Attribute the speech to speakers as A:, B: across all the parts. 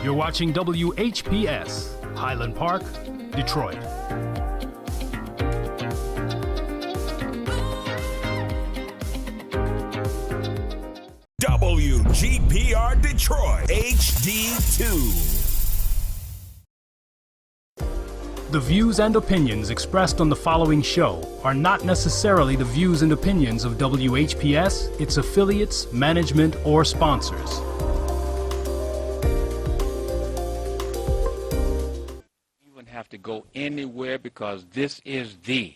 A: You're watching WHPS, Highland Park, Detroit.
B: WGPR Detroit, HD2.
A: The views and opinions expressed on the following show are not necessarily the views and opinions of WHPS, its affiliates, management, or sponsors.
C: You wouldn't have to go anywhere because this is the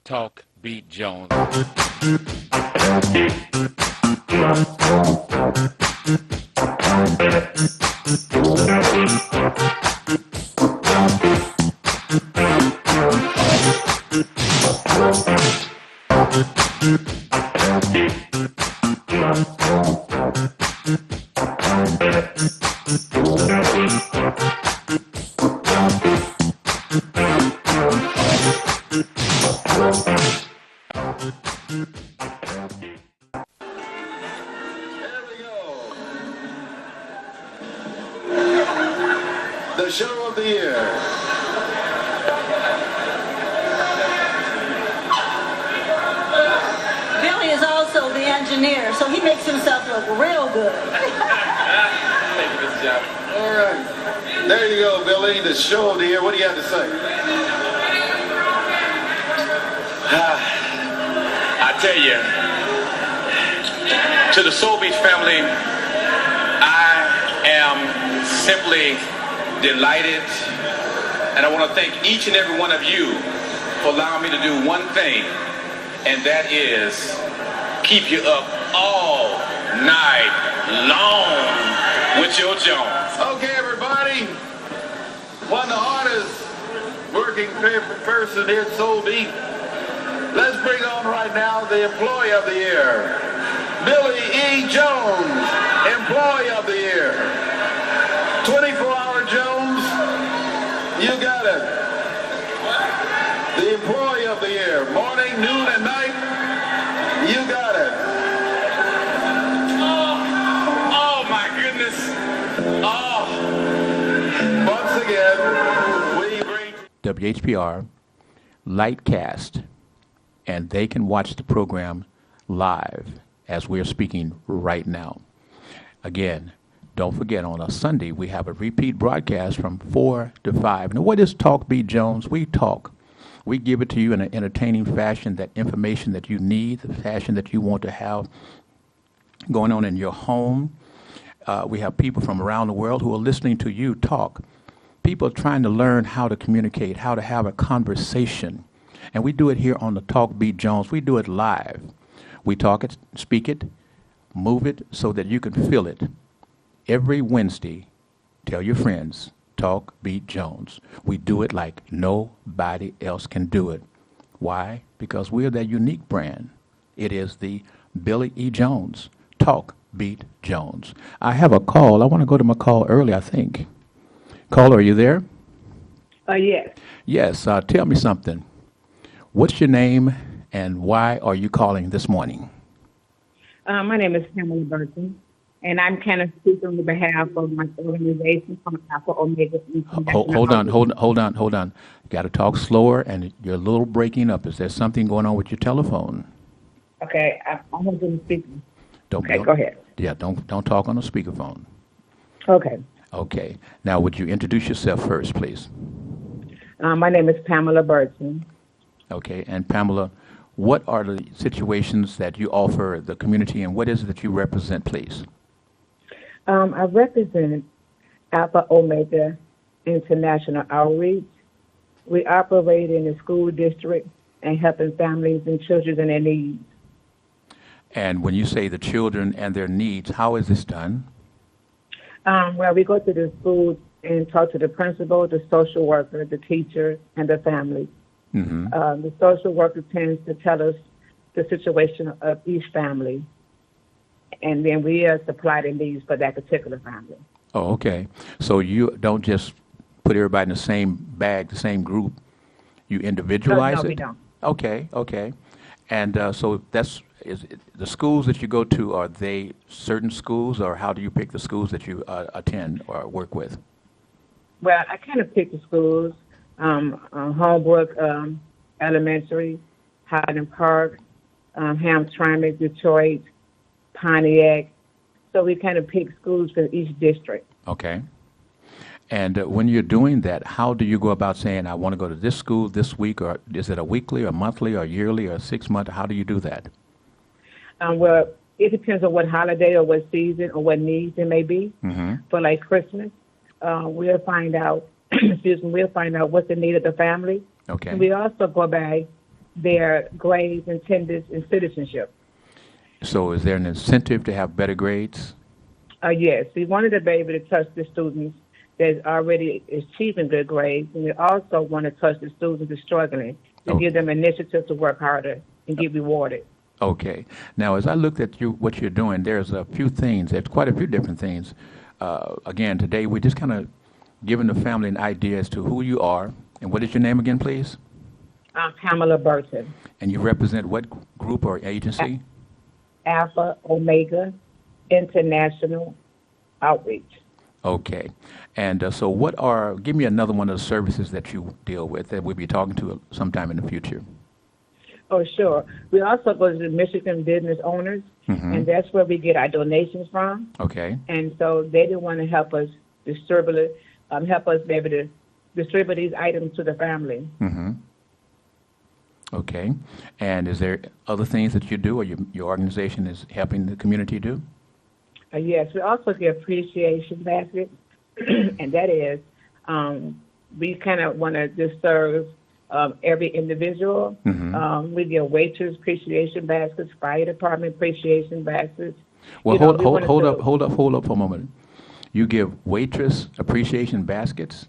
C: Talk Beat Jones.
D: The show of the year.
E: Billy is also the engineer, so he makes himself look real good.
D: Thank you, Mr. Johnson. All right. There you go, Billy. The show of the year. What do you have to say?
F: I tell you, to the Soul Beach family, I am simply delighted, and I want to thank each and every one of you for allowing me to do one thing, and that is keep you up all night long with your Jones.
D: Okay, everybody. One of the hardest working person here at Soul Beach. Let's bring on right now the Employee of the Year. Billy E. Jones, Employee of the Year. 24-hour Jones, you got it. The Employee of the Year, morning, noon, and night, you got it.
F: Oh my goodness. Oh.
D: Once again, we bring...
G: WHPR Lightcast, and they can watch the program live as we're speaking right now. Again, don't forget, on a Sunday, we have a repeat broadcast from 4 to 5. Now, what is Talk Beat Jones? We talk. We give it to you in an entertaining fashion, that information that you need, the fashion that you want to have going on in your home. We have people from around the world who are listening to you talk. People are trying to learn how to communicate, how to have a conversation. And we do it here on the Talk Beat Jones. We do it live. We talk it, speak it, move it so that you can feel it. Every Wednesday, tell your friends, Talk Beat Jones. We do it like nobody else can do it. Why? Because we're that unique brand. It is the Billy E. Jones, Talk Beat Jones. I have a call. I want to go to my call early, I think. Caller, are you there?
H: Yes.
G: Yes, tell me something. What's your name and why are you calling this morning?
H: My name is Pamela Burton, and I'm kind of speaking on behalf of my organization from Alpha Omega.
G: Hold on. You got to talk slower, and you're a little breaking up. Is there something going on with your telephone?
H: Okay, I'm going to speak.
G: Don't
H: Okay, go ahead.
G: Yeah, don't talk on the speakerphone.
H: Okay.
G: Okay. Now, would you introduce yourself first, please?
H: My name is Pamela Burton.
G: Okay, and Pamela, what are the situations that you offer the community, and what is it that you represent, please?
H: I represent Alpha Omega International Outreach. We operate in the school district and helping families and children in their needs.
G: And when you say the children and their needs, how is this done?
H: Well, we go to the schools and talk to the principal, the social worker, the teacher, and the family.
G: Mm-hmm.
H: The social worker tends to tell us the situation of each family, and then we supply the needs for that particular family.
G: Oh, okay. So you don't just put everybody in the same bag, the same group. You individualize it?
H: No, we don't.
G: Okay. And so the schools that you go to, are they certain schools, or how do you pick the schools that you attend or work with?
H: Well, I kind of pick the schools, Holbrook Elementary, Highland Park, Hamtramck, Detroit, Pontiac. So we kind of pick schools for each district.
G: Okay. And when you're doing that, how do you go about saying, I want to go to this school this week, or is it a weekly or monthly or yearly or 6 month? How do you do that?
H: Well, it depends on what holiday or what season or what needs it may be.
G: Mm-hmm.
H: For like Christmas, we'll find out, we'll find out what's the need of the family.
G: Okay.
H: And we also go by their grades, attendance, and citizenship.
G: So is there an incentive to have better grades?
H: Yes, we wanted to be able to touch the students that already achieving good grades, and we also want to touch the students that are struggling to give them initiative to work harder and get rewarded.
G: Okay. Now, as I looked at what you're doing, there's a few things. There's quite a few different things. Again, today we're just kind of giving the family an idea as to who you are. And what is your name again, please?
H: Pamela Burton.
G: And you represent what group or agency?
H: Alpha Omega International Outreach.
G: Okay. And so give me another one of the services that you deal with that we'll be talking to sometime in the future.
H: Oh, sure. We also go to the Michigan business owners, and that's where we get our donations from.
G: Okay.
H: And so they didn't want to help us distribute, help us be able to distribute these items to the family.
G: Mm-hmm. Okay. And is there other things that you do, or your organization is helping the community do?
H: Yes, we also get appreciation baskets, and that is we kind of want to just serve every individual.
G: Mm-hmm.
H: We get waitress appreciation baskets, fire department appreciation baskets.
G: Well, hold up for a moment. You give waitress appreciation baskets?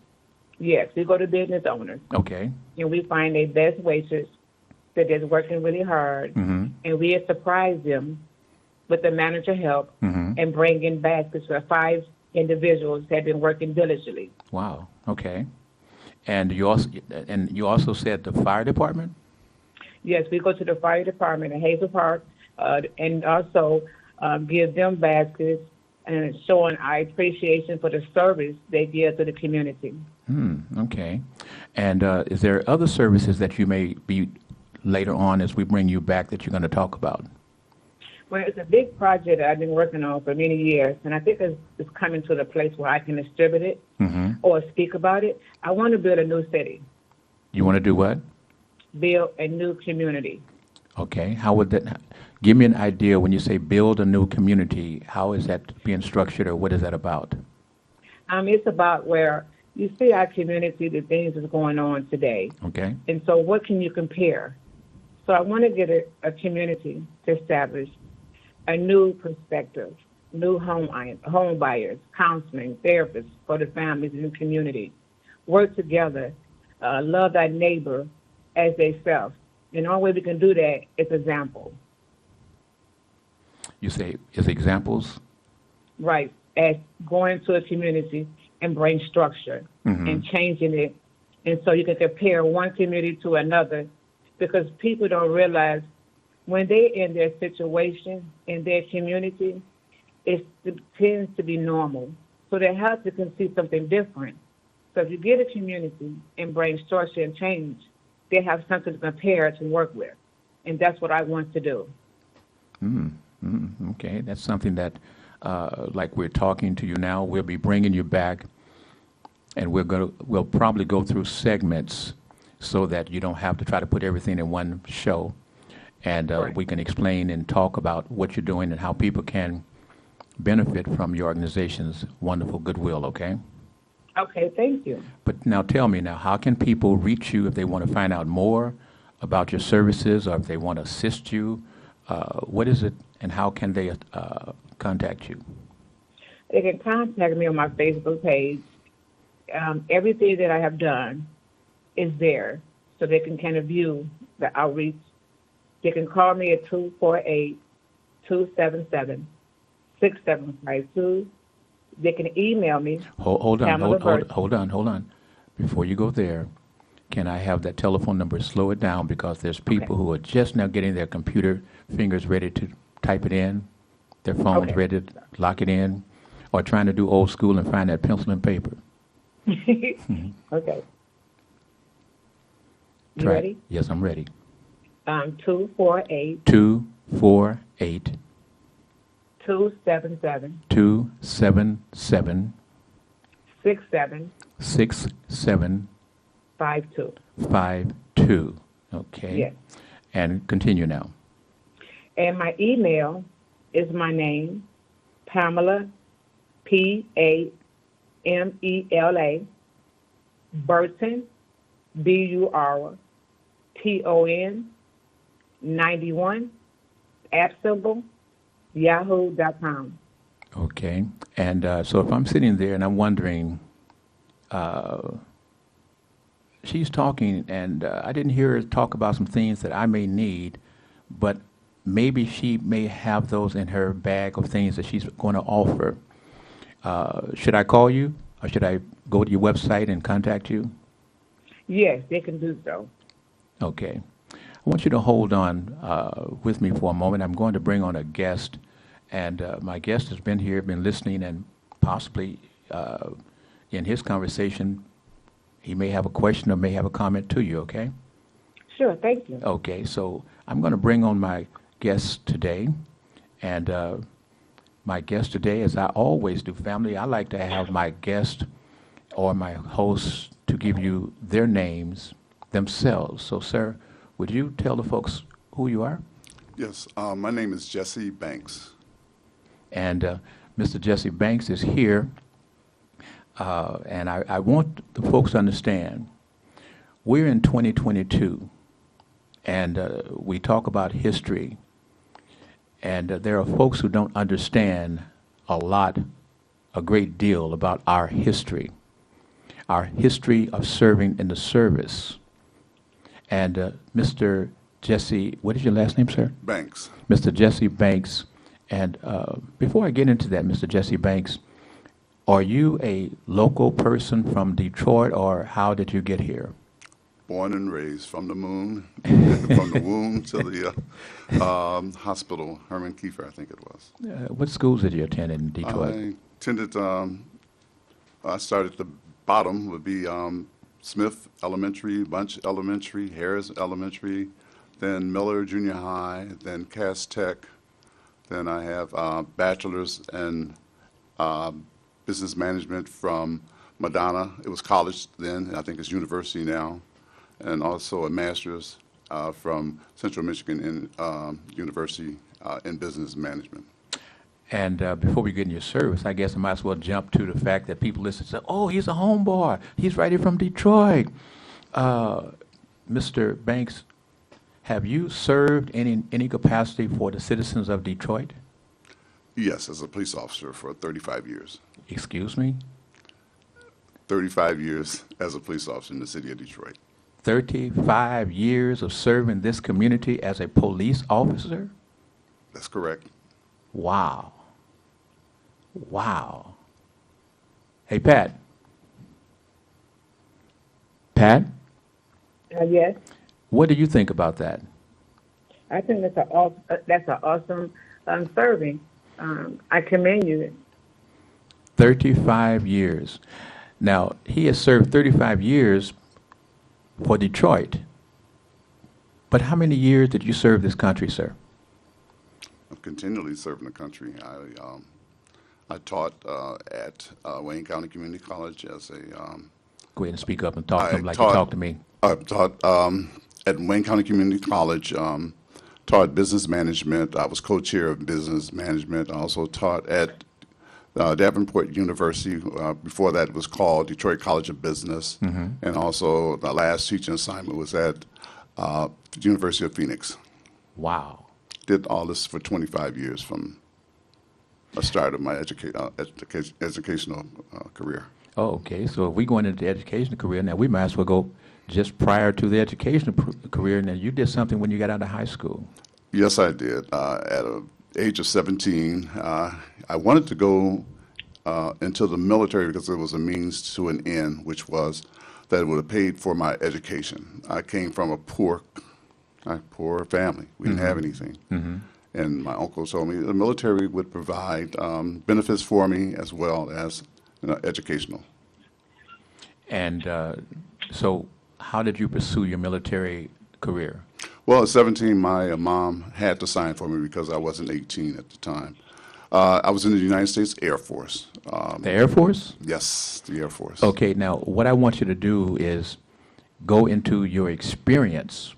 H: Yes, we go to business owners.
G: Okay.
H: And we find a best waitress that is working really hard,
G: Mm-hmm.
H: and we surprise them with the manager help
G: Mm-hmm.
H: and bring in baskets for 5 individuals that have been working diligently.
G: Wow. Okay. And you also said the fire department?
H: Yes, we go to the fire department in Hazel Park and also give them baskets and showing our appreciation for the service they give to the community.
G: Okay. And is there other services that you may be later on as we bring you back that you're going to talk about?
H: Well, it's a big project that I've been working on for many years, and I think it's coming to the place where I can distribute it or speak about it. I want to build a new city.
G: You want to do what?
H: Build a new community.
G: Okay. How would that? Give me an idea when you say build a new community. How is that being structured, or what is that about?
H: It's about where you see our community, the things that's going on today.
G: Okay.
H: And so what can you compare? So I want to get a community to establish a new perspective, new home buyers, counseling, therapists for the families in the community. Work together, love thy neighbor as they self. And the only way we can do that is example.
G: You say is examples?
H: Right, as going to a community and bring structure and changing it. And so you can compare one community to another, because people don't realize when they're in their situation, in their community, it tends to be normal. So they have to see something different. So if you get a community and bring structure and change, they have something to compare to work with. And that's what I want to do.
G: Okay, that's something that, like we're talking to you now, we'll be bringing you back, and we'll probably go through segments so that you don't have to try to put everything in one show. And we can explain and talk about what you're doing and how people can benefit from your organization's wonderful goodwill, okay?
H: Okay, thank you.
G: But now tell me now, how can people reach you if they want to find out more about your services, or if they want to assist you? What is it, and how can they contact you?
H: They can contact me on my Facebook page. Everything that I have done is there, so they can kind of view the outreach. They can call me at 248-277-6752. They can email me.
G: Hold on. Before you go there, Can I have that telephone number? Slow it down because there's people who are just now getting their computer fingers ready to type it in, their phones
H: Okay.
G: ready to lock it in, or trying to do old school and find that pencil and paper.
H: Okay. You
G: Try it.
H: ready?
G: Yes, I'm ready.
H: 248
G: 248
H: 277
G: 277
H: 6752.
G: 6752. Okay.
H: Yes.
G: And continue now.
H: And my email is my name, Pamela, Pamela, Burton, Burton, 91, @yahoo.com.
G: Okay. And so if I'm sitting there and I'm wondering, she's talking, and I didn't hear her talk about some things that I may need, but maybe she may have those in her bag of things that she's going to offer. Should I call you, or should I go to your website and contact you?
H: Yes, they can do so.
G: Okay. I want you to hold on with me for a moment. I'm going to bring on a guest, and my guest has been here, been listening, and possibly in his conversation, he may have a question or may have a comment to you, okay?
H: Sure, thank you.
G: Okay, so I'm going to bring on my guest today, and my guest today, as I always do, family, I like to have my guest or my host to give you their names themselves. So, sir, would you tell the folks who you are?
I: Yes, my name is Jesse Banks.
G: And Mr. Jesse Banks is here, and I want the folks to understand, we're in 2022, and we talk about history, and there are folks who don't understand a great deal about our history of serving in the service. And Mr. Jesse, what is your last name, sir?
I: Banks.
G: Mr. Jesse Banks. And before I get into that, Mr. Jesse Banks, are you a local person from Detroit, or how did you get here?
I: Born and raised from the moon, from the womb to the hospital, Herman Kiefer, I think it was.
G: What schools did you attend in Detroit?
I: I attended, I started at the bottom, would be Smith Elementary, Bunch Elementary, Harris Elementary, then Miller Junior High, then Cass Tech. Then I have bachelor's in business management from Madonna. It was college then, I think it's university now. And also a master's from Central Michigan University in business management.
G: And before we get in your service, I guess I might as well jump to the fact that people listen and say, oh, he's a homeboy. He's right here from Detroit. Mr. Banks, have you served in any capacity for the citizens of Detroit?
I: Yes, as a police officer for 35 years.
G: Excuse me?
I: 35 years as a police officer in the city of Detroit.
G: 35 years of serving this community as a police officer?
I: That's correct.
G: Wow. Wow. Hey, Pat. Pat,
H: Yes,
G: what do you think about that?
H: I think that's an awesome serving. I commend you.
G: 35 years. Now, he has served 35 years for Detroit. But how many years did you serve this country, sir?
I: I'm continually serving the country. I taught at Wayne County Community College as a...
G: Go ahead and speak up and talk to
I: I
G: him like
I: taught-
G: you talk to me.
I: I taught at Wayne County Community College, taught business management. I was co-chair of business management. I also taught at Davenport University. Before that, it was called Detroit College of Business. And also the last teaching assignment was at the University of Phoenix.
G: Wow.
I: Did all this for 25 years from the start of my educational career.
G: Oh, okay. So if we go into the educational career, now we might as well go just prior to the educational career. Now, you did something when you got out of high school.
I: Yes, I did. At the age of 17, I wanted to go into the military because it was a means to an end, which was that would have paid for my education. I came from a poor family. We didn't have anything. And my uncle told me the military would provide benefits for me as well as educational.
G: And so how did you pursue your military career?
I: Well, at 17, my mom had to sign for me because I wasn't 18 at the time. I was in the United States Air Force.
G: The Air Force?
I: Yes, the Air Force.
G: Okay, now what I want you to do is go into your experience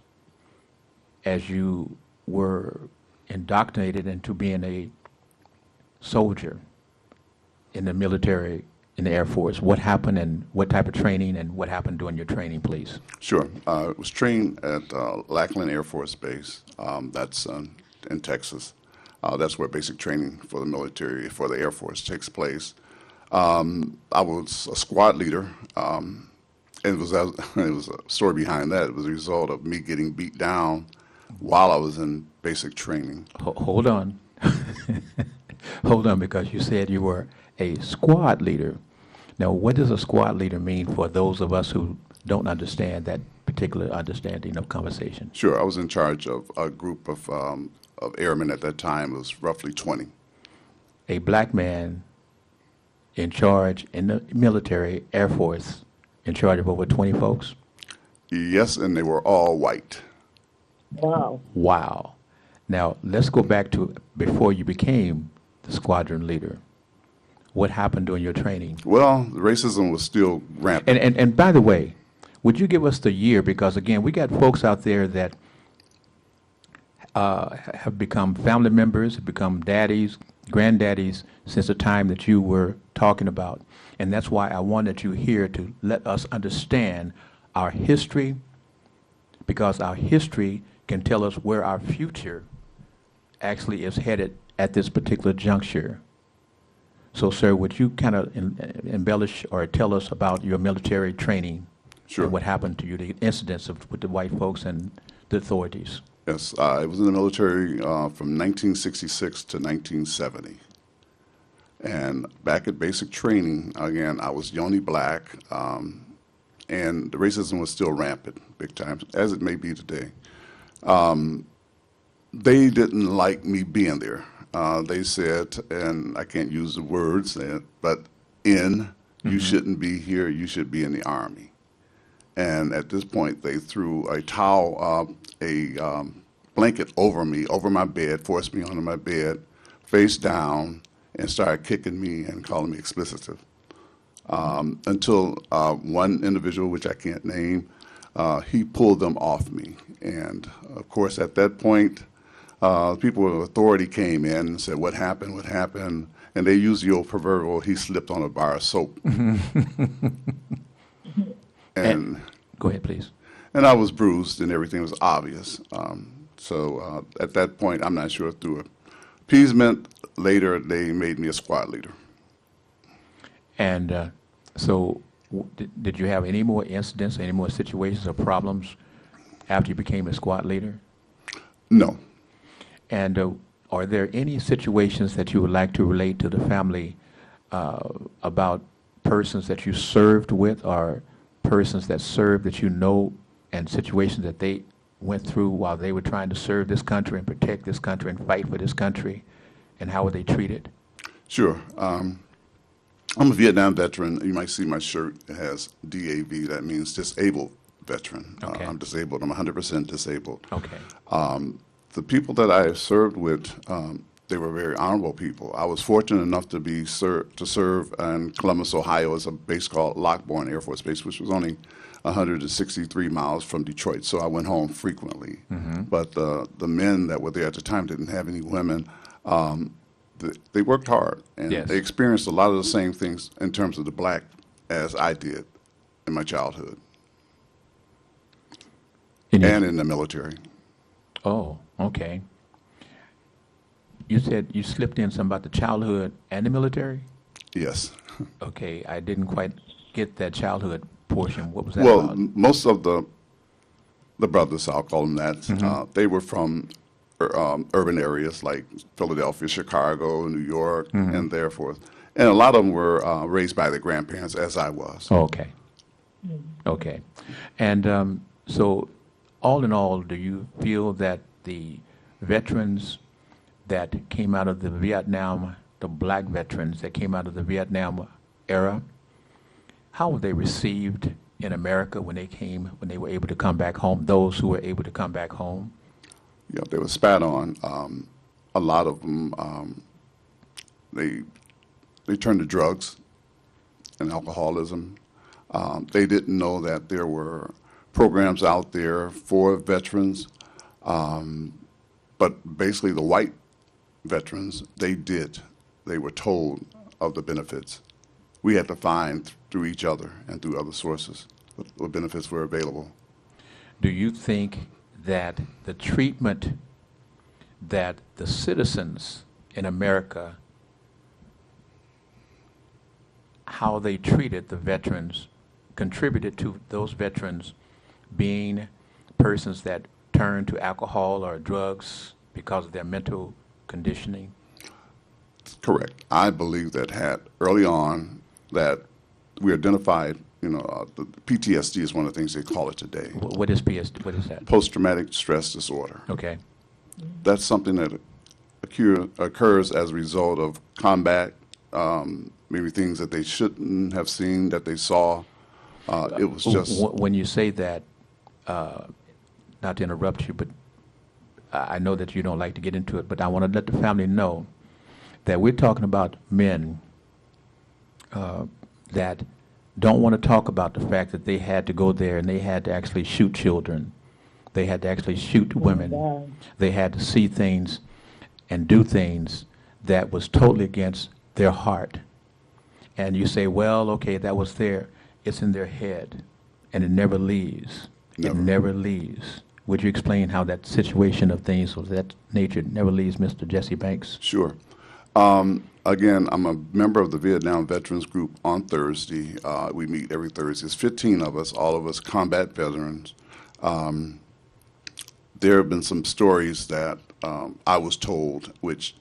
G: as you were indoctrinated into being a soldier in the military, in the Air Force. What happened and what type of training and what happened during your training, please?
I: Sure. I was trained at Lackland Air Force Base. That's in Texas. That's where basic training for the military, for the Air Force takes place. I was a squad leader. It was a story behind that. It was a result of me getting beat down while I was in basic training.
G: Hold on. Hold on, because you said you were a squad leader. Now, what does a squad leader mean for those of us who don't understand that particular understanding of conversation?
I: Sure. I was in charge of a group of airmen at that time. It was roughly 20.
G: A black man in charge in the military, Air Force, in charge of over 20 folks?
I: Yes, and they were all white.
H: Wow.
G: Wow. Now, let's go back to before you became the squadron leader. What happened during your training?
I: Well, racism was still rampant.
G: And by the way, would you give us the year? Because, again, we got folks out there that have become family members, have become daddies, granddaddies since the time that you were talking about. And that's why I wanted you here to let us understand our history, because our history can tell us where our future actually is headed at this particular juncture. So, sir, would you kind of embellish or tell us about your military training?
I: Sure.
G: And what happened to you, the incidents with the white folks and the authorities?
I: Yes, I was in the military from 1966 to 1970. And back at basic training, again, I was the only black, and the racism was still rampant, big time, as it may be today. They didn't like me being there. They said, and I can't use the words, but you shouldn't be here, you should be in the Army. And at this point, they threw a towel, a blanket over me, over my bed, forced me onto my bed, face down, and started kicking me and calling me expletive. Until one individual, which I can't name, he pulled them off me. And of course, at that point, people with authority came in and said, what happened, what happened? And they used the old proverbial, he slipped on a bar of soap. And
G: go ahead, please.
I: And I was bruised and everything was obvious. So at that point, I'm not sure, through appeasement, later they made me a squad leader.
G: And so did you have any more incidents, any more situations or problems after you became a squad leader?
I: No.
G: And are there any situations that you would like to relate to the family about persons that you served with, or persons that served that you know, and situations that they went through while they were trying to serve this country and protect this country and fight for this country, and how were they treated? Sure.
I: I'm a Vietnam veteran. You might see my shirt. It has DAV. That means disabled veteran.
G: Okay.
I: I'm disabled. I'm 100% disabled.
G: Okay.
I: The people that I served with, they were very honorable people. I was fortunate enough to serve in Columbus, Ohio, as a base called Lockbourne Air Force Base, which was only 163 miles from Detroit. So I went home frequently.
G: Mm-hmm.
I: But the men that were there at the time didn't have any women. They worked hard, and
G: Yes.
I: they experienced a lot of the same things in terms of the black as I did in my childhood and in the military.
G: Oh, okay. You said you slipped in something about the childhood and the military?
I: Yes.
G: Okay, I didn't quite get that childhood portion. What was that
I: Well,
G: about?
I: most of the brothers, I'll call them that,
G: Mm-hmm.
I: they were from urban areas like Philadelphia, Chicago, New York,
G: Mm-hmm.
I: and there forth. And a lot of them were raised by their grandparents, as I was.
G: Oh, okay. Okay. And so, all in all, do you feel that the veterans that came out of the Vietnam, the black veterans that came out of the Vietnam era, how were they received in America when they were able to come back home, those who were able to come back home?
I: Yeah, they were spat on. A lot of them, they turned to drugs and alcoholism. They didn't know that there were programs out there for veterans, but basically the white veterans, they did. They were told of the benefits. We had to find through each other and through other sources what benefits were available.
G: Do you think that the treatment that the citizens in America, how they treated the veterans, contributed to those veterans being persons that turned to alcohol or drugs because of their mental conditioning?
I: Correct. I believe that had early on that we identified, the PTSD is one of the things they call it today.
G: What is PSD? What is that?
I: Post-traumatic stress disorder.
G: Okay.
I: That's something that occurs as a result of combat, maybe things that they shouldn't have seen that they saw. It was just...
G: When you say that, not to interrupt you, but I know that you don't like to get into it, but I want to let the family know that we're talking about men that don't want to talk about the fact that they had to go there and they had to actually shoot children. They had to actually shoot women. They had to see things and do things that was totally against their heart. And you say, well, okay, that was there. It's in their head, and it never leaves.
I: Never.
G: It never leaves. Would you explain how that situation of things of that nature never leaves, Mr. Jesse Banks?
I: Sure. Again, I'm a member of the Vietnam Veterans Group on Thursday. We meet every Thursday. It's 15 of us, all of us combat veterans. There have been some stories that I was told, which,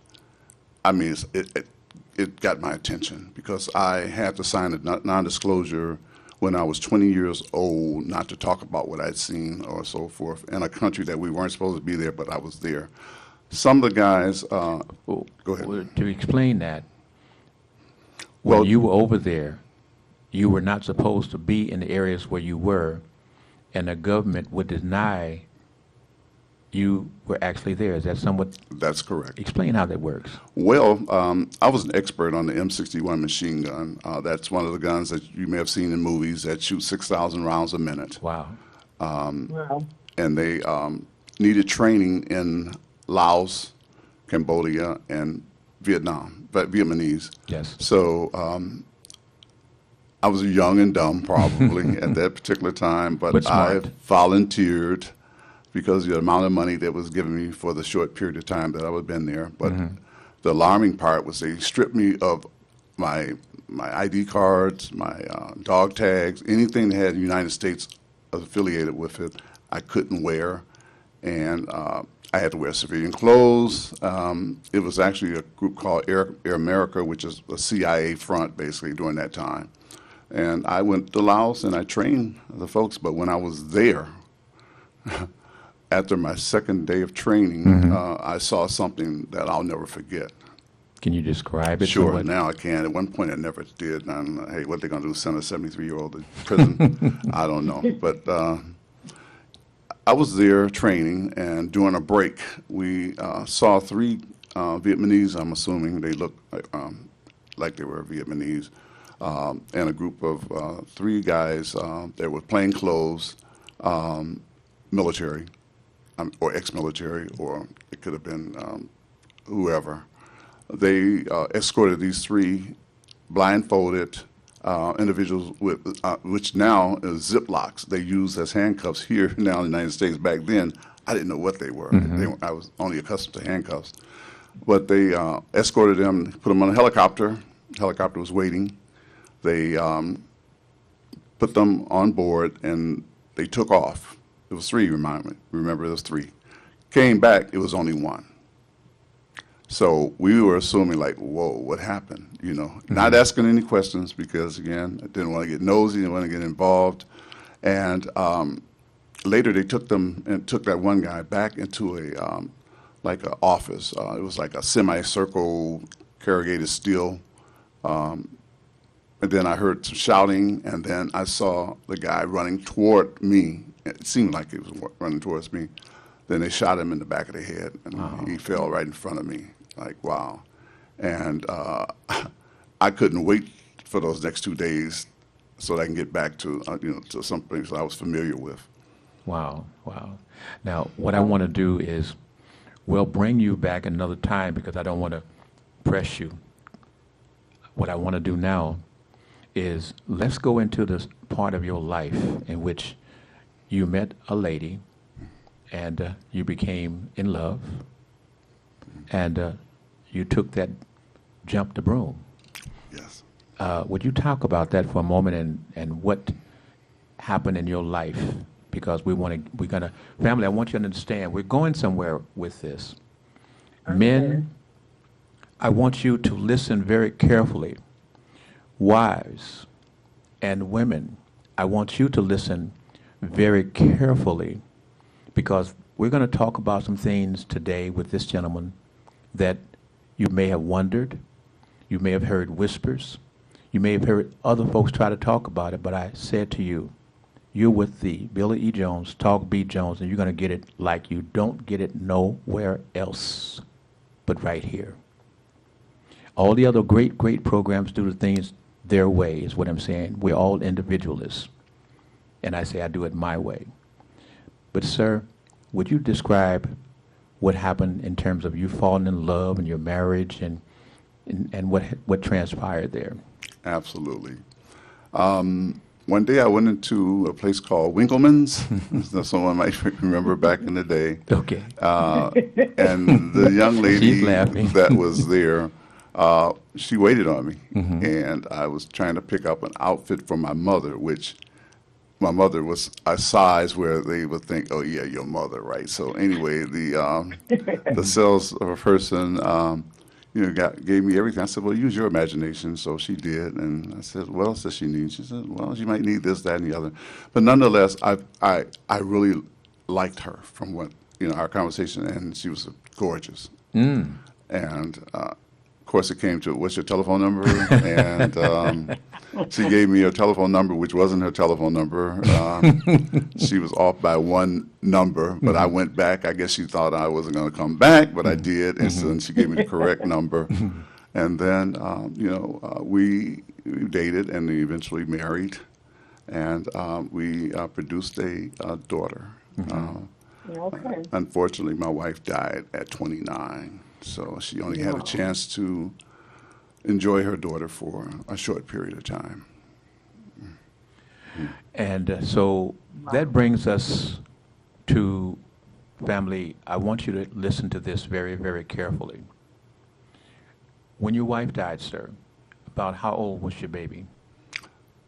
I: I mean, it got my attention because I had to sign a non-disclosure when I was 20 years old not to talk about what I'd seen or so forth in a country that we weren't supposed to be there, but I was there. Some of the guys, go ahead.
G: Well, to explain that,
I: Well,
G: when you were over there, you were not supposed to be in the areas where you were, and the government would deny you were actually there. Is that somewhat?
I: That's correct.
G: Explain how that works.
I: Well, I was an expert on the M61 machine gun. That's one of the guns that you may have seen in movies that shoot 6,000 rounds a minute.
G: Wow.
H: Wow.
I: And they needed training in Laos, Cambodia, and Vietnam, but Vietnamese.
G: Yes.
I: So I was young and dumb probably at that particular time, but I
G: smart.
I: volunteered because of the amount of money that was given me for the short period of time that I had been there. But the alarming part was they stripped me of my ID cards, my dog tags, anything that had the United States affiliated with it, I couldn't wear. And I had to wear civilian clothes. It was actually a group called Air America, which is a CIA front basically during that time. And I went to Laos and I trained the folks, but when I was there, after my second day of training, I saw something that I'll never forget.
G: Can you describe it?
I: Sure,
G: somewhat?
I: now I can. At one point I never did. And, hey, what they going to do, send a 73-year-old to prison? I don't know. But I was there training, and during a break, we saw three Vietnamese, I'm assuming they looked like they were Vietnamese, and a group of three guys that were plain clothes, military, or ex-military, or it could have been whoever. They escorted these three blindfolded individuals with, which now is zip locks. They use as handcuffs here now in the United States. Back then, I didn't know what they were. I was only accustomed to handcuffs. But they escorted them, put them on a helicopter. The helicopter was waiting. They put them on board, and they took off. It was three, remember, it was three. Came back, it was only one. So we were assuming like, whoa, what happened? You know, not asking any questions because again, I didn't want to get nosy, didn't want to get involved. And later they took them and took that one guy back into a like an office. It was like a semicircle corrugated steel. And then I heard some shouting, and then I saw the guy running toward me. It seemed like he was running towards me. Then they shot him in the back of the head, and he fell right in front of me. Like, wow. And I couldn't wait for those next 2 days so that I can get back to, to some things I was familiar with.
G: Wow, wow. Now, what I want to do is, we'll bring you back another time because I don't want to press you. What I want to do now is let's go into this part of your life in which you met a lady and you became in love and you took that jump to broom.
I: Yes.
G: Would you talk about that for a moment and what happened in your life? Because we're gonna, family, I want you to understand, we're going somewhere with this.
H: Okay.
G: Men, I want you to listen very carefully. Wives and women, I want you to listen very carefully because we're going to talk about some things today with this gentleman that you may have wondered, you may have heard whispers, you may have heard other folks try to talk about it, but I said to you, you're with the Billy E. Jones, Talk Beat Jones, and you're going to get it like you don't get it nowhere else but right here. All the other great programs do the things their way, is what I'm saying. We're all individualists. And I say I do it my way. But, sir, would you describe what happened in terms of you falling in love and your marriage and what transpired there?
I: Absolutely. One day I went into a place called Winkleman's. Someone might remember back in the day.
G: Okay.
I: And the young lady
G: She's laughing.
I: that was there, she waited on me.
G: Mm-hmm.
I: And I was trying to pick up an outfit for my mother, which my mother was a size where they would think, oh, yeah, your mother, right? So anyway, the salesperson gave me everything. I said, well, use your imagination. So she did. And I said, what else does she need? She said, well, she might need this, that, and the other. But nonetheless, I really liked her from what, our conversation, and she was gorgeous.
G: Mm.
I: And, of course, it came to, what's your telephone number? And she gave me her telephone number, which wasn't her telephone number. She was off by one number, but I went back. I guess she thought I wasn't going to come back, but I did. And so she gave me the correct number. And then, we dated and we eventually married. And we produced a daughter.
H: Okay.
I: Unfortunately, my wife died at 29. So she only had a chance to enjoy her daughter for a short period of time.
G: And so that brings us to, family, I want you to listen to this very, very carefully. When your wife died, sir, about how old was your baby?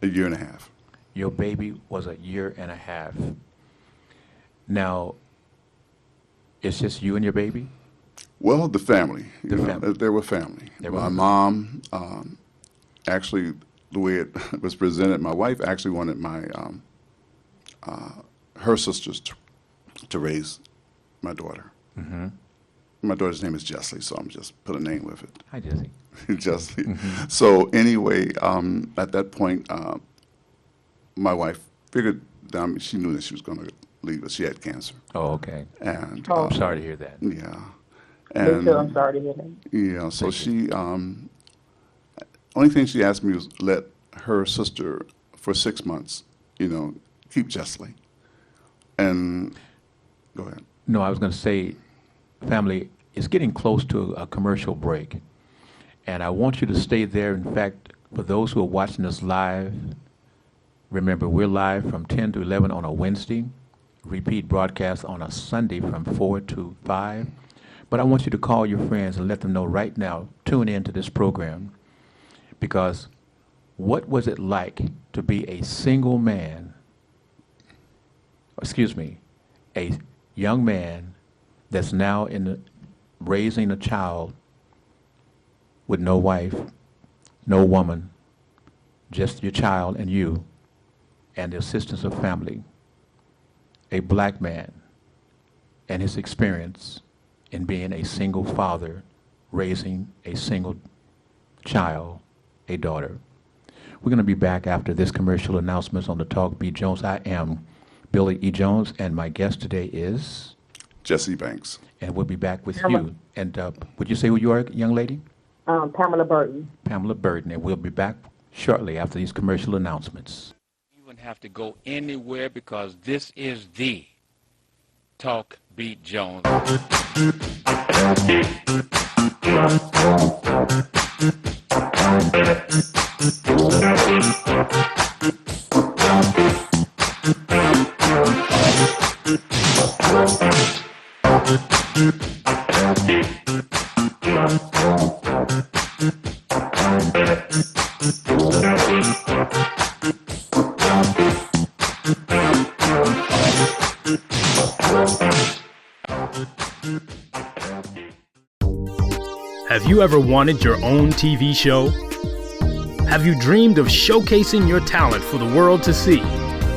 I: A year and a half.
G: Your baby was a year and a half. Now, it's just you and your baby?
I: Well, the family.
G: Family.
I: They were family. My mom, actually, the way it was presented, my wife actually wanted her sisters to raise my daughter.
G: Mm-hmm.
I: My daughter's name is Jessie, so I'm just put a name with it.
G: Hi, Jessie.
I: Jessie.
G: Mm-hmm.
I: So anyway, at that point, my wife figured she knew that she was going to leave us. She had cancer.
G: Oh, okay.
I: And
G: I'm sorry to hear that.
I: yeah.
H: Me
I: And
H: too. I'm sorry to hear that.
I: yeah, so
G: Thank
I: she, only thing she asked me was let her sister for 6 months, keep Jessie. And go ahead.
G: No, I was going to say, family, it's getting close to a commercial break. And I want you to stay there. In fact, for those who are watching us live, remember, we're live from 10 to 11 on a Wednesday, repeat broadcast on a Sunday from 4 to 5. But I want you to call your friends and let them know right now, tune in to this program. Because what was it like to be a single man, a young man that's now raising a child with no wife, no woman, just your child and you, and the assistance of family, a black man and his experience in being a single father, raising a single child, a daughter. We're going to be back after this commercial announcements on the Talk B. Jones. I am Billy E. Jones, and my guest today is
I: Jesse Banks.
G: And we'll be back with you. And would you say who you are, young lady?
H: Pamela Burton.
G: Pamela Burton, and we'll be back shortly after these commercial announcements.
C: You wouldn't have to go anywhere because this is the Talk Beat Jones.
A: Have you ever wanted your own TV show? Have you dreamed of showcasing your talent for the world to see?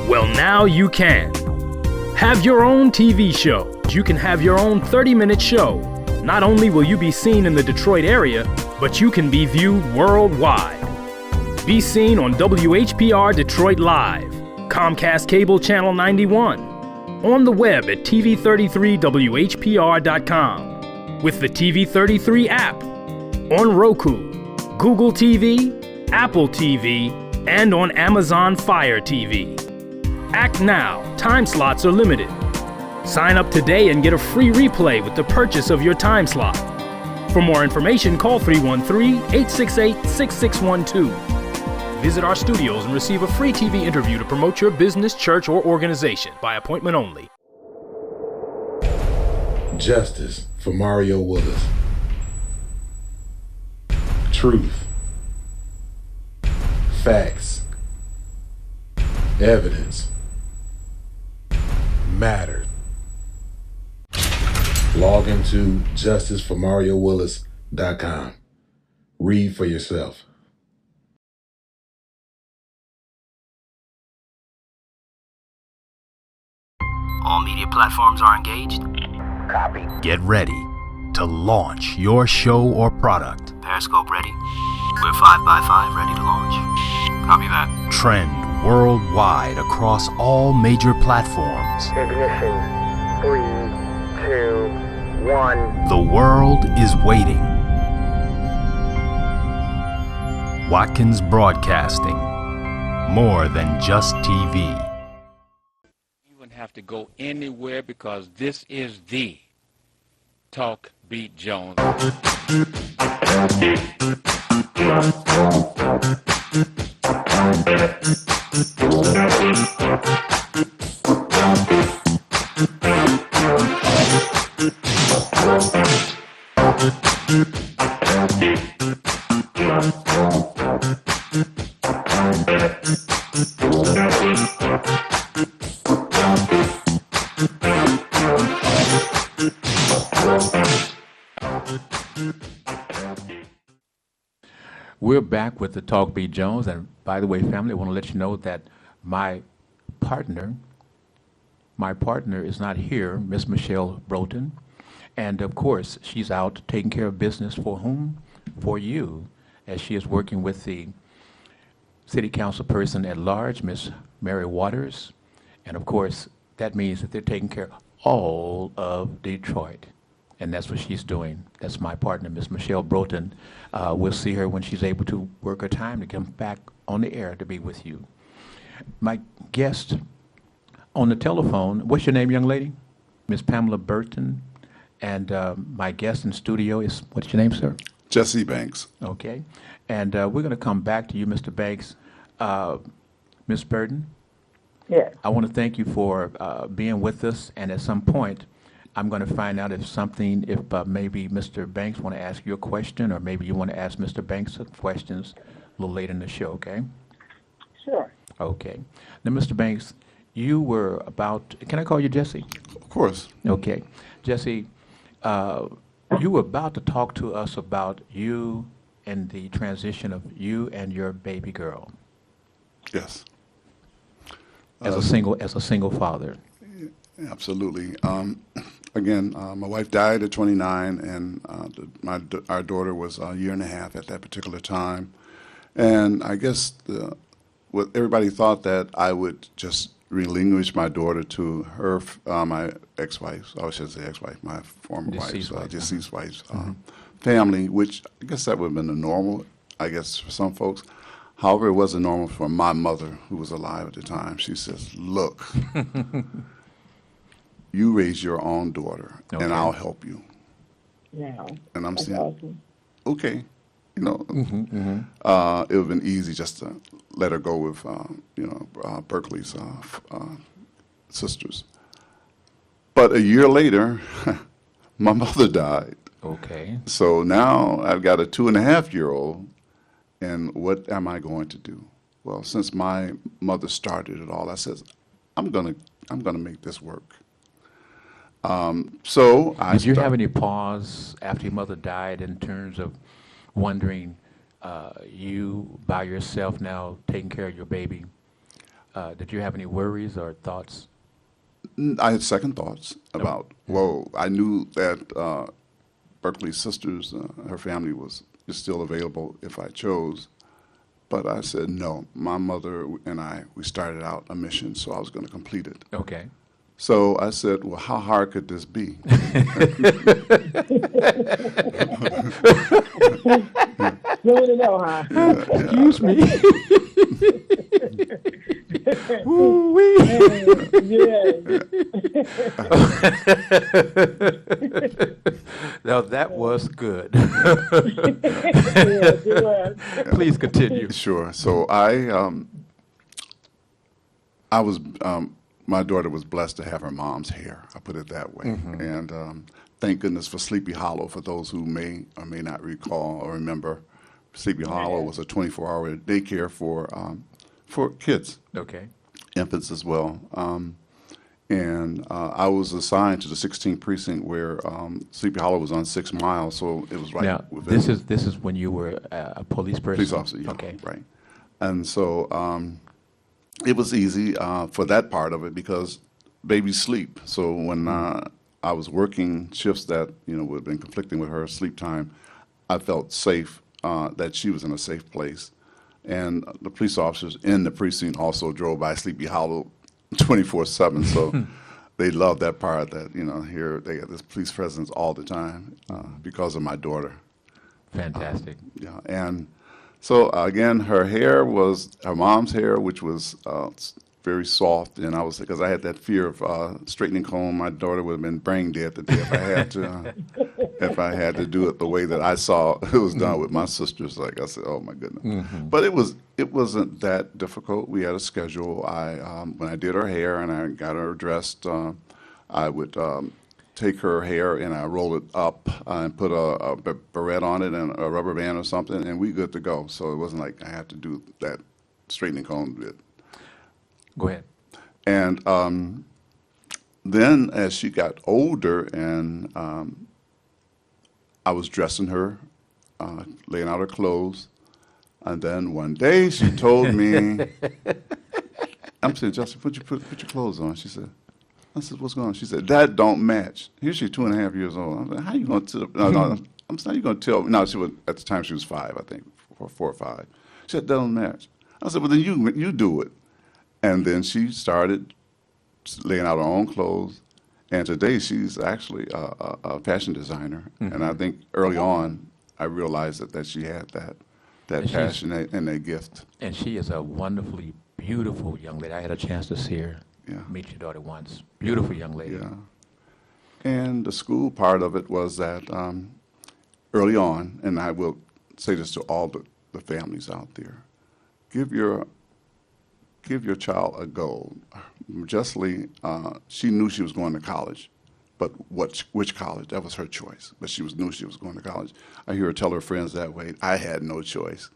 A: Well, now you can. Have your own TV show. You can have your own 30-minute show. Not only will you be seen in the Detroit area, but you can be viewed worldwide. Be seen on WHPR Detroit Live, Comcast Cable Channel 91, on the web at TV33WHPR.com, with the TV33 app, on Roku, Google TV, Apple TV, and on Amazon Fire TV. Act now. Time slots are limited. Sign up today and get a free replay with the purchase of your time slot. For more information, call 313-868-6612. Visit our studios and receive a free TV interview to promote your business, church, or organization by appointment only.
J: Justice for Mario Willis. Truth. Facts. Evidence. Mattered. Log into justiceformariowillis.com. Read for yourself.
K: All media platforms are engaged.
B: Copy.
A: Get ready to launch your show or product.
K: Periscope ready. We're 5x5 ready to launch. Copy that.
A: Trend worldwide across all major platforms.
L: Ignition. 3, 2, 1.
A: The world is waiting. Watkins Broadcasting. More than just TV.
C: You wouldn't have to go anywhere because this is the Talk Beat Jones.
G: We're back with the Talk B. Jones, and by the way, family, I want to let you know that my partner is not here, Miss Michelle Broughton, and of course, she's out taking care of business for whom? For you, as she is working with the City Council person at large, Miss Mary Waters, and of course, that means that they're taking care of all of Detroit. And that's what she's doing. That's my partner, Miss Michelle Broughton. We'll see her when she's able to work her time to come back on the air to be with you. My guest on the telephone, what's your name, young lady? Miss Pamela Burton. And my guest in studio is, what's your name, sir?
I: Jesse Banks.
G: Okay. And we're going to come back to you, Mr. Banks. Miss Burton?
H: Yes.
G: I want to thank you for being with us. And at some point, I'm going to find out if maybe Mr. Banks want to ask you a question, or maybe you want to ask Mr. Banks some questions a little later in the show, okay?
H: Sure.
G: Okay. Now, Mr. Banks, you were about, can I call you Jesse?
I: Of course.
G: Okay. Jesse, you were about to talk to us about you in the transition of you and your baby girl
I: Yes.
G: as a single father?
I: Absolutely. Again, my wife died at 29, and our daughter was a year and a half at that particular time. And I guess what everybody thought that I would just relinquish my daughter to her, my ex-wife, I should say ex-wife, my former deceased wife's family, which I guess that would have been the normal, I guess, for some folks. However, it wasn't normal for my mother, who was alive at the time. She says, look, you raise your own daughter,
G: Okay.
I: and I'll help you.
H: Now,
I: And I'm
H: that's
I: saying,
H: awesome.
I: okay. It would have been easy just to let her go with, Berkeley's sisters. But a year later, my mother died.
G: Okay.
I: So now I've got a 2.5-year-old, and what am I going to do? Well, since my mother started it all, I said, I'm gonna make this work. So I
G: Did you have any pause after your mother died in terms of wondering, you by yourself now taking care of your baby? Did you have any worries or thoughts?
I: I had second thoughts about, whoa, I knew that Berkeley's sisters, her family is still available if I chose. But I said, no, my mother and we started out a mission, so I was going to complete it.
G: Okay.
I: So I said, well, how hard could this be?
H: You want to know, huh?
G: Excuse me. Ooh-wee. Now that was good.
H: Yes, it was.
G: Please continue.
I: Sure. So I was, my daughter was blessed to have her mom's hair. I put it that way. And thank goodness for Sleepy Hollow. For those who may or may not recall or remember, Sleepy Hollow was a 24-hour daycare for kids.
G: Okay.
I: Infants as well. And I was assigned to the 16th precinct where Sleepy Hollow was on 6 Mile, so it was right
G: Now,
I: within.
G: this is when you were a police person?
I: Police officer, yeah,
G: Okay.
I: right. And so it was easy for that part of it because babies sleep. So when I was working shifts that would have been conflicting with her sleep time, I felt safe that she was in a safe place. And the police officers in the precinct also drove by Sleepy Hollow 24/7, so they loved that part that here they got this police presence all the time because of my daughter.
G: Fantastic.
I: Yeah, and so again, her hair was her mom's hair, which was very soft, and because I had that fear of straightening comb, my daughter would have been brain dead today if I had to do it the way that I saw it was done with my sisters. Like I said, oh my goodness. But it wasn't that difficult. We had a schedule. When I did her hair and I got her dressed, I would take her hair and I roll it up and put a barrette on it and a rubber band or something, and we good to go. So it wasn't like I had to do that straightening comb bit.
G: Go ahead.
I: And then as she got older and I was dressing her, laying out her clothes, and then one day she told me, I'm saying, Justin, put your clothes on. She said, I said, what's going on? She said, that don't match. Here she's 2.5 years old. I'm like, how you going to, no, I'm saying, you going to tell me. No, she was, at the time she was 5, I think, 4 or 5. She said, that don't match. I said, well, then you do it. And then she started laying out her own clothes. And today she's actually a fashion designer. And I think early on I realized that she had that passion and that gift.
G: And she is a wonderfully beautiful young lady. I had a chance to see her,
I: Yeah.
G: meet your daughter once. Beautiful young lady.
I: Yeah. And the school part of it was that early on, and I will say this to all the families out there, give your child a goal. Justly, she knew she was going to college, but which college? That was her choice. But she knew she was going to college. I hear her tell her friends that way. I had no choice,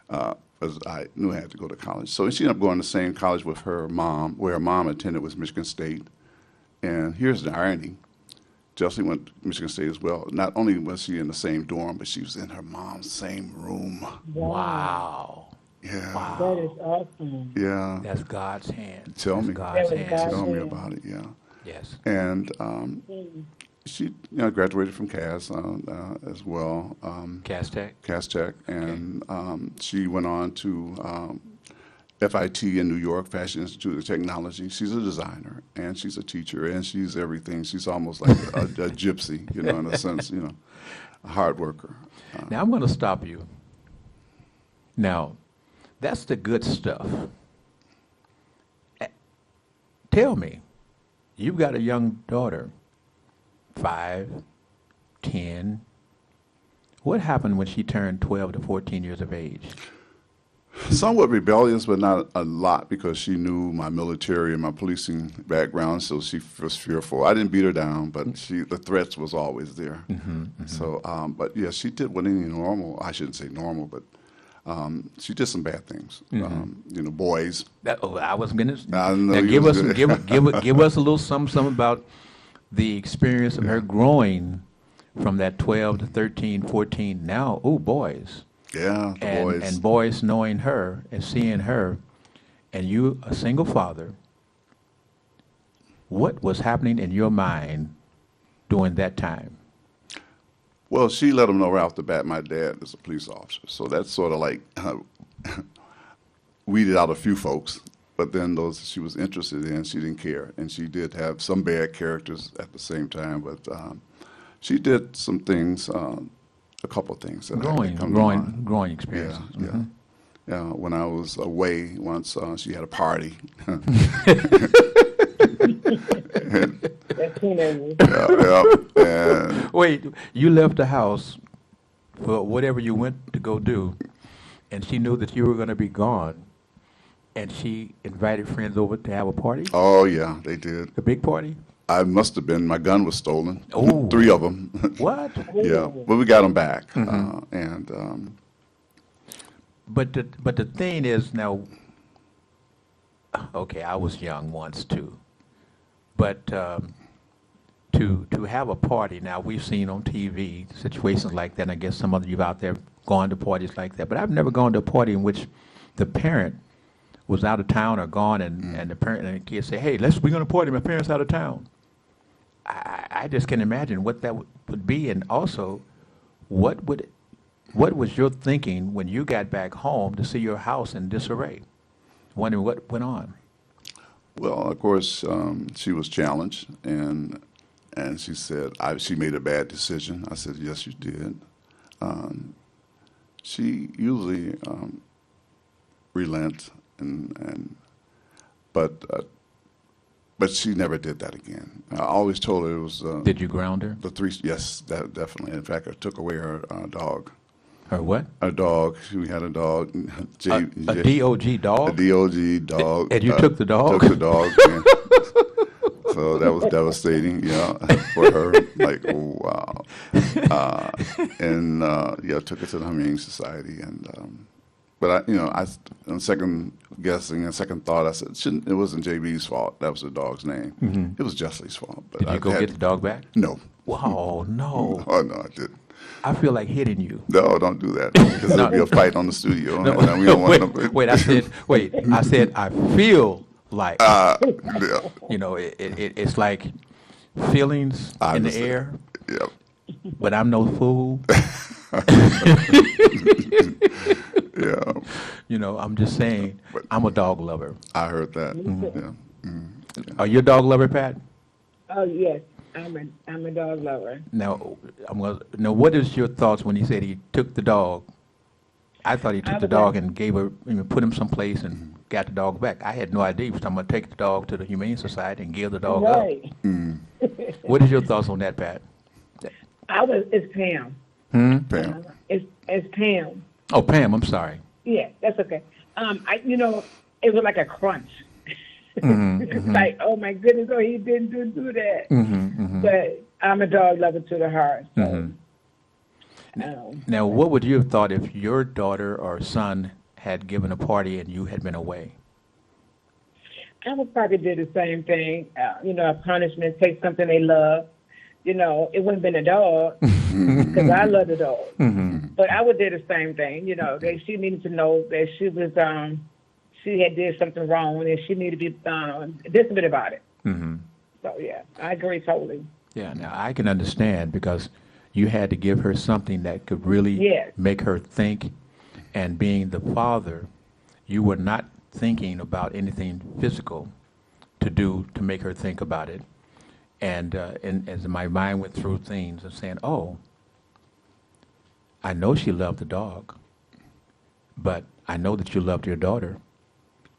I: because I knew I had to go to college. So she ended up going to the same college with her mom, where her mom attended was Michigan State. And here's the irony. Jessie went to Michigan State as well. Not only was she in the same dorm, but she was in her mom's same room.
G: Wow.
I: Yeah.
G: Wow.
H: That is awesome.
I: Yeah.
G: That's God's hand.
I: Tell
G: That's
I: me.
G: God's
H: That was
G: hand.
H: God's
I: Tell me
H: hand.
I: about it. Yeah.
G: Yes.
I: And she, graduated from Cass as well.
G: Cass Tech.
I: Cass Tech, and she went on to FIT in New York, Fashion Institute of Technology. She's a designer, and she's a teacher, and she's everything. She's almost like a gypsy, in a sense, a hard worker.
G: Now I'm going to stop you. Now, that's the good stuff. Tell me, you've got a young daughter, 5, 10. What happened when she turned 12 to 14 years of age?
I: Somewhat rebellious, but not a lot, because she knew my military and my policing background, so she was fearful. I didn't beat her down, but the threats was always there. So, but yeah, she did what any normal, I shouldn't say normal, but she did some bad things. Boys.
G: I was going to.
I: I know
G: Now
I: you
G: give
I: was
G: us
I: good.
G: give us a little something about the experience of her growing from that 12 to 13, 14. Now, boys.
I: Yeah, the boys.
G: And boys knowing her and seeing her, and you, a single father. What was happening in your mind during that time?
I: Well, she let them know right off the bat my dad is a police officer. So that's sort of like weeded out a few folks. But then those she was interested in, she didn't care. And she did have some bad characters at the same time. But she did some things, a couple of things. That
G: Growing experience.
I: Yeah, yeah. When I was away once, she had a party. And
G: wait, you left the house for whatever you went to go do, and she knew that you were going to be gone, and she invited friends over to have a party?
I: Oh, yeah, they did.
G: A big party?
I: I must have been. My gun was stolen.
G: Oh.
I: 3 of them.
G: What?
I: Yeah, but we got them back.
G: But the thing is now, okay, I was young once too, but to have a party, now we've seen on TV situations like that, and I guess some of you out there gone to parties like that, but I've never gone to a party in which the parent was out of town or gone, and the parent and the kids say, hey, we're going to party, my parents out of town. I just can imagine what that would be, and also what was your thinking when you got back home to see your house in disarray? Wondering what went on.
I: Well, of course, she was challenged, and she said she made a bad decision. I said, yes, you did. She usually relents, but she never did that again. I always told her it was.
G: Did you ground her?
I: Yes, definitely. In fact, I took away her dog.
G: Her what?
I: A dog. We had a dog.
G: A DOG dog?
I: A DOG dog.
G: And you took the dog?
I: Took the dog. So that was devastating, for her. Like, oh, wow. Took it to the Humane Society. But on second guessing and second thought, I said, it wasn't JB's fault. That was the dog's name.
G: Mm-hmm.
I: It was Jessley's fault. But
G: Did you go get the dog back?
I: No.
G: Wow, no.
I: Oh, no, I didn't.
G: I feel like hitting you.
I: No, don't do that. Because there'll be a fight on the studio.
G: No,
I: and we don't want
G: wait, I said I feel like,
I: yeah.
G: It's like feelings in the air.
I: Yep.
G: But I'm no fool.
I: Yeah.
G: I'm just saying, I'm a dog lover.
I: I heard that.
G: Mm-hmm.
I: Yeah. Mm-hmm. Yeah.
G: Are you a dog lover, Pat?
H: Oh, yes. I'm a dog lover.
G: Now, what is your thoughts when he said he took the dog? I thought he took the dog and put him someplace and got the dog back. I had no idea he was talking about take the dog to the Humane Society and give the dog up. What is your thoughts on that, Pat?
H: It's Pam.
I: Pam.
H: It's Pam.
G: Oh, Pam, I'm sorry.
H: Yeah, that's okay. It was like a crunch. It's like, oh my goodness, he didn't do that. But I'm a dog lover to the heart. So,
G: Now, what would you have thought if your daughter or son had given a party and you had been away?
H: I would probably do the same thing. A punishment, take something they love, you know, it wouldn't have been a dog because I love the dog.
G: Mm-hmm.
H: But I would do the same thing, you know. That she needed to know that she was she had did something wrong and she needed to be disciplined about it.
G: Mm-hmm.
H: So yeah, I agree totally.
G: Yeah, now I can understand because you had to give her something that could really
H: Yes.
G: make her think, and being the father, you were not thinking about anything physical to do to make her think about it. And as my mind went through things and saying, oh, I know she loved the dog, but I know that you loved your daughter,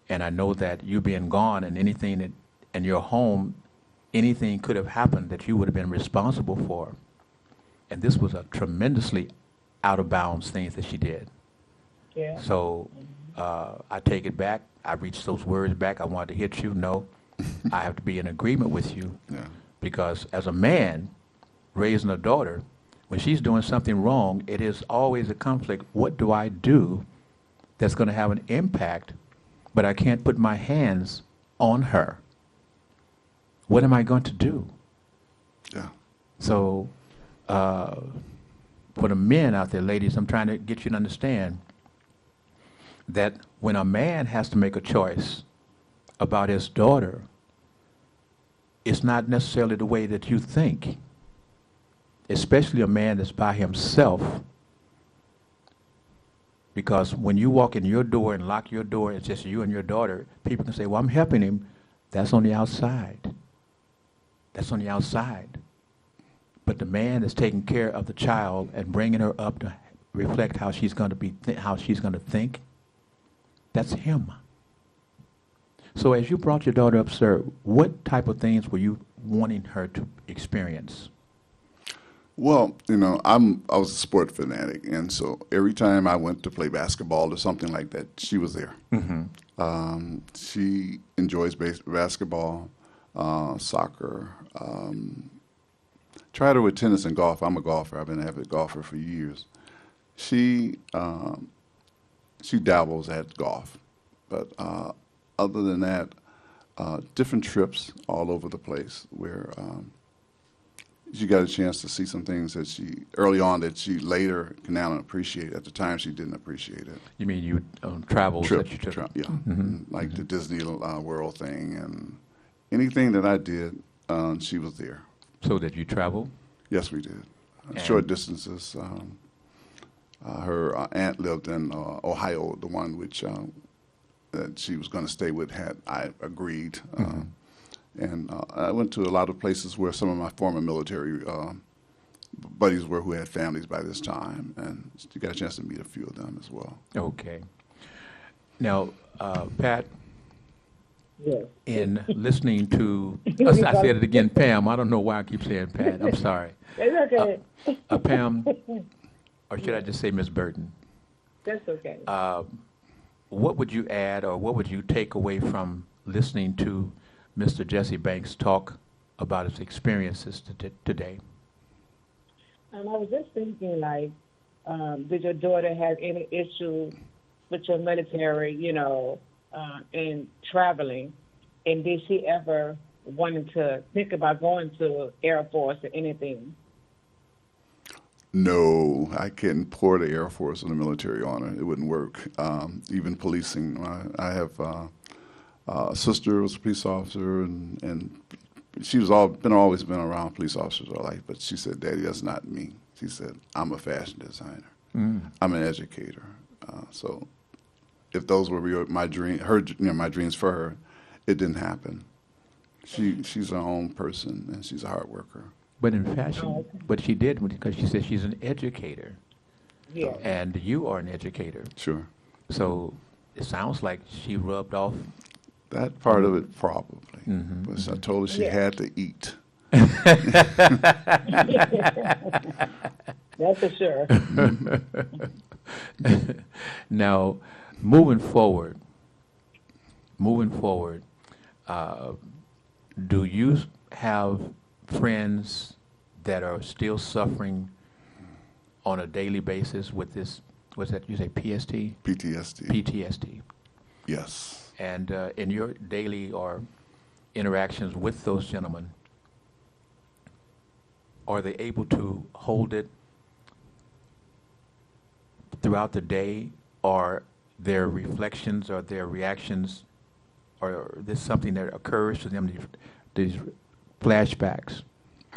G: and I know that you being gone and anything that in your home, anything could have happened that you would have been responsible for. And this was a tremendously out of bounds thing that she did.
H: Yeah.
G: So I take it back. I reached those words back. I wanted to hit you. No, I have to be in agreement with you.
I: Yeah.
G: Because as a man raising a daughter, when she's doing something wrong, it is always a conflict. What do I do that's going to have an impact, but I can't put my hands on her? What am I going to do?
I: Yeah.
G: So for the men out there, ladies, I'm trying to get you to understand that when a man has to make a choice about his daughter, it's not necessarily the way that you think, especially a man that's by himself. Because when you walk in your door and lock your door, it's just you and your daughter, people can say, well, I'm helping him. That's on the outside. That's on the outside. But the man is taking care of the child and bringing her up to reflect how she's going to be, how she's going to think. That's him. So as you brought your daughter up, sir, what type of things were you wanting her to experience?
I: Well, you know, I was a sport fanatic, and so every time I went to play basketball or something like that, she was there.
G: Mm-hmm.
I: She enjoys basketball, soccer. Tried her with tennis and golf. I'm a golfer. I've been an avid golfer for years. She dabbles at golf, but other than that, different trips all over the place where she got a chance to see some things that she, early on, that she later can now appreciate. At the time, she didn't appreciate it.
G: You mean you travels that you took?
I: Yeah.
G: Mm-hmm.
I: Like the Disney World thing and anything that I did, she was there.
G: So did you travel?
I: Yes, we did. Short distances. Her aunt lived in Ohio, the one which that she was going to stay with had I agreed. And I went to a lot of places where some of my former military buddies were who had families by this time, and you got a chance to meet a few of them as well.
G: Okay. Now, Pat,
H: Yes.
G: in listening to, I said it again, Pam. I don't know why I keep saying Pat. I'm sorry.
H: It's okay.
G: Pam, or should I just say Miss Burton?
H: That's okay.
G: What would you add or what would you take away from listening to Mr. Jesse Banks talk about his experiences today?
H: I was just thinking, like, did your daughter have any issue with your military, you know, in traveling? And did she ever wanted to think about going to Air Force or anything?
I: No, I couldn't pour the Air Force or the military on her. It wouldn't work. Even policing. I have a sister who was a police officer, and she was always been around police officers all life. But she said, "Daddy, that's not me." She said, "I'm a fashion designer. I'm an educator." So, if those were my dreams for her, it didn't happen. She's her own person, and she's a hard worker.
G: But in fashion, but she did because she said she's an educator.
H: Yeah.
G: And you are an educator.
I: Sure.
G: So it sounds like she rubbed off.
I: That part of it probably.
G: Mm-hmm,
I: But I told her she had to eat.
H: That's for sure.
G: Now, moving forward, do you have friends that are still suffering on a daily basis with this, what's that, you say PST?
I: PTSD.
G: PTSD.
I: Yes.
G: And in your daily or interactions with those gentlemen, are they able to hold it throughout the day, or their reflections or their reactions, or this something that occurs to them, these flashbacks?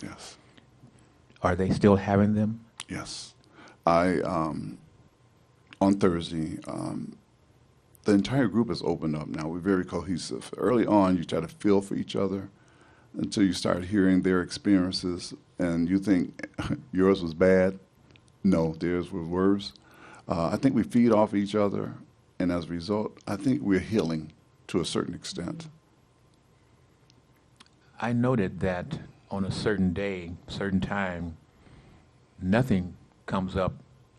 I: Yes.
G: Are they still having them?
I: Yes. On Thursday, the entire group has opened up now. We're very cohesive. Early on, you try to feel for each other until you start hearing their experiences, and you think yours was bad. No, theirs was worse. I think we feed off each other, and as a result, I think we're healing to a certain extent.
G: I noted that on a certain day, certain time, nothing comes up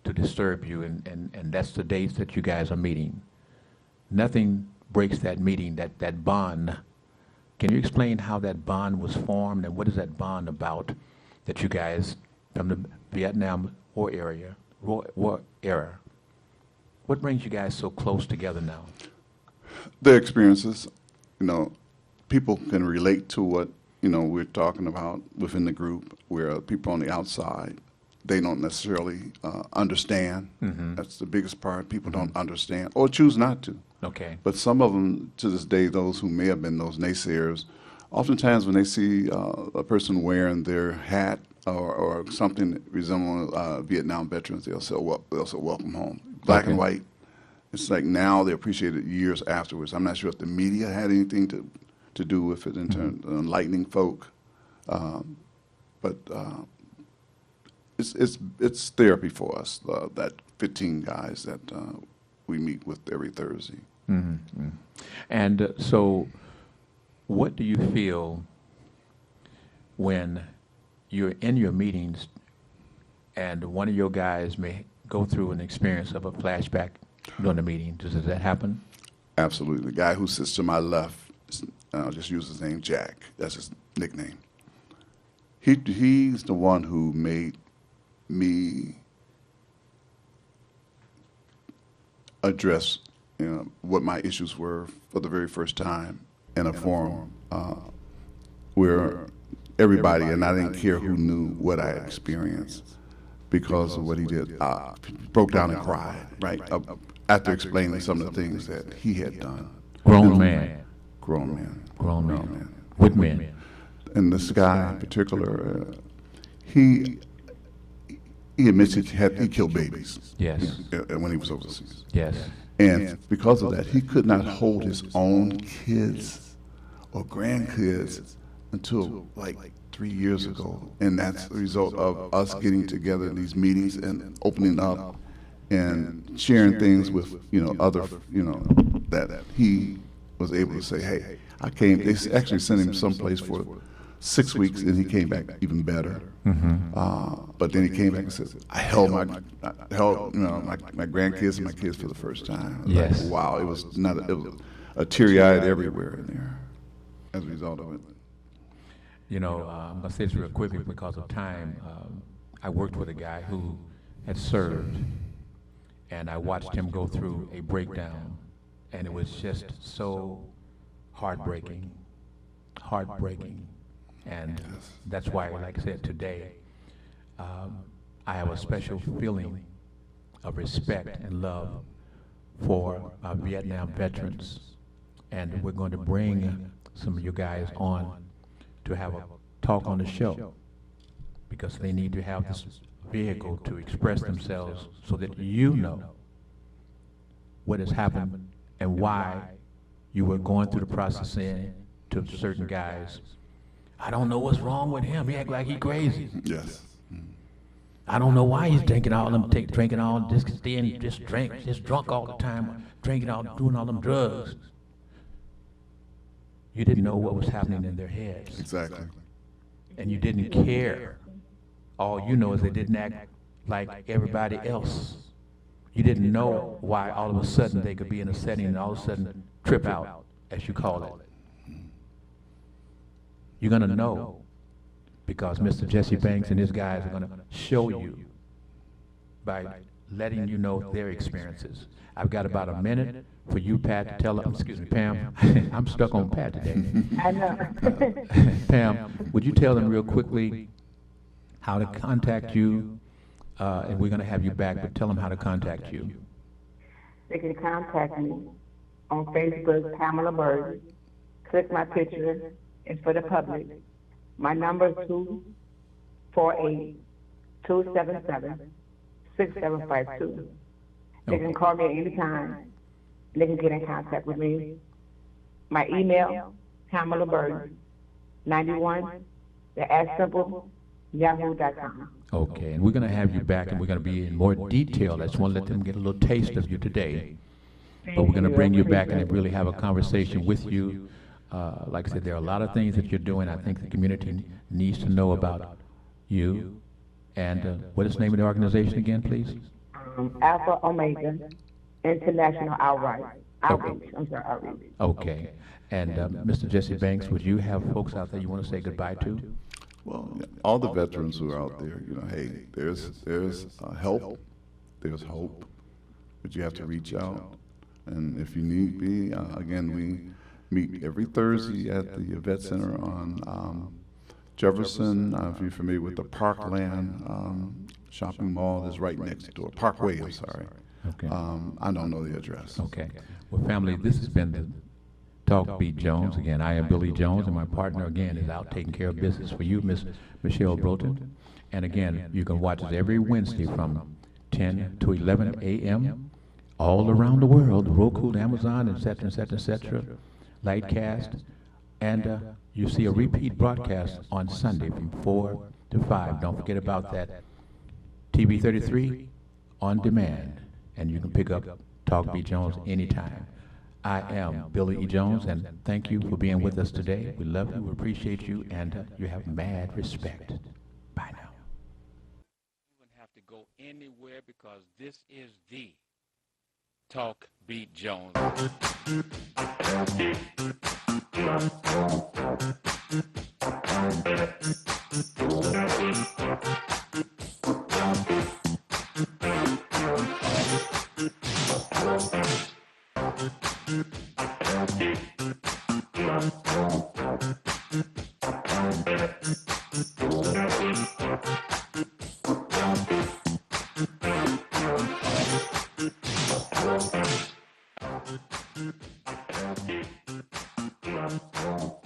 G: to disturb you, and that's the days that you guys are meeting. Nothing breaks that meeting, that bond. Can you explain how that bond was formed, and what is that bond about that you guys from the Vietnam War era, what brings you guys so close together now?
I: Their experiences, people can relate to what, we're talking about within the group, where people on the outside, they don't necessarily understand.
G: Mm-hmm.
I: That's the biggest part. People don't understand or choose not to.
G: Okay.
I: But some of them, to this day, those who may have been those naysayers, oftentimes when they see a person wearing their hat or something resembling Vietnam veterans, they'll say, welcome home. Black and white. It's like now they appreciate it years afterwards. I'm not sure if the media had anything to do with it in terms of enlightening folk. But it's therapy for us, that 15 guys that we meet with every Thursday.
G: Mm-hmm. And so what do you feel when you're in your meetings and one of your guys may go through an experience of a flashback during the meeting? Does that happen?
I: Absolutely. The guy who sits to my left, I'll just use his name, Jack. That's his nickname. He's the one who made me address what my issues were for the very first time in a forum where everybody, and I didn't care who knew what I had experienced because of what he did, broke down and cried, right? After explaining some of the things that he had done.
G: Grown man. With men.
I: And this guy in particular, he admits he killed babies.
G: Yes.
I: When he was overseas.
G: Yes.
I: And because of that, he could not hold his own kids or grandkids until like 3 years ago. And that's the result of us getting together in these meetings and opening up and sharing things with, other, that he was able to say, hey, they actually sent him someplace for 6 weeks, and he came back even better.
G: Mm-hmm.
I: But then he came back and said, I held my grandkids and my kids for the first time.
G: Yes.
I: Like, wow, it was a teary-eyed everywhere in there as a result of it.
G: I'm going to say this real quickly because of time. I worked with a guy who had served, and I watched him go through a breakdown, and it was just so heartbreaking. And that's why, like I said, today, I have a special feeling of respect and love for our Vietnam veterans. And we're going to bring some of you guys on to have a talk on the show because they need to have this vehicle to express themselves so that you know what has happened and why you were going through the process saying to certain guys, I don't know what's wrong with him. He act like he crazy.
I: Yes.
G: I don't know why he's drinking all them, drinking all this, staying just drunk all the time, drinking all, doing all them drugs. You didn't know what was happening in their heads.
I: Exactly.
G: And you didn't care. All you know is they didn't act like everybody else. You didn't know why all of a sudden they could be in a setting and all of a sudden trip out, as you call it. You're going to know because Mr. Jesse Banks and his guys are going to show you by letting you know their experiences. I've got about a minute for you, Pat, to tell them, excuse me, Pam. I'm stuck on Pat today.
H: I know.
G: Pam, would you tell them real quickly how to contact you, and we're going to have you back, but tell them how to contact you.
H: They can contact me on Facebook, Pamela Bird. Click my picture. It's for the public. My number is 248-277-6752. They can call me at any time. They can get in contact with me. My email, Pamela Bird, 91, yahoo.com.
G: Okay, and we're going to have you back, and we're going to be in more detail. I just want to let them get a little taste of you today. But we're going to bring you back and really have a conversation with you. Like I said, there are a lot of things that you're doing. I think the community needs to know about you. And what is the name of the organization again, please?
H: Alpha Omega International Outreach.
G: Okay. And Mr. Jesse Banks, would you have folks out there you want to say goodbye to?
I: Well, all the veterans who are out there, you know, hey, there's help, there's hope, but you have to reach out. And if you need be, again, we meet every Thursday at the Vet Center on Jefferson. If you're familiar with the Parkland shopping mall, that's right next door. Parkway, I'm sorry.
G: Okay.
I: I don't know the address.
G: Okay. Well, family, this has been the Talk Beat Jones. Again, I am Billy Jones, and my partner, again, is out taking care of business for you, Miss Michelle Broughton. And again, you can watch us every Wednesday from 10 to 11 a.m. all around the world, Roku, Amazon, et cetera, et cetera, et cetera, Lightcast. And you see a repeat broadcast on Sunday from 4 to 5. Don't forget about that. TV 33 on demand. And you can pick up Talk Beat Jones anytime. I am Billy E. Jones, and thank you for being with us today. We love you, we appreciate you, and you have mad respect. Bye now.
C: You wouldn't have to go anywhere because this is the Talk Beat Jones.
B: Thank you.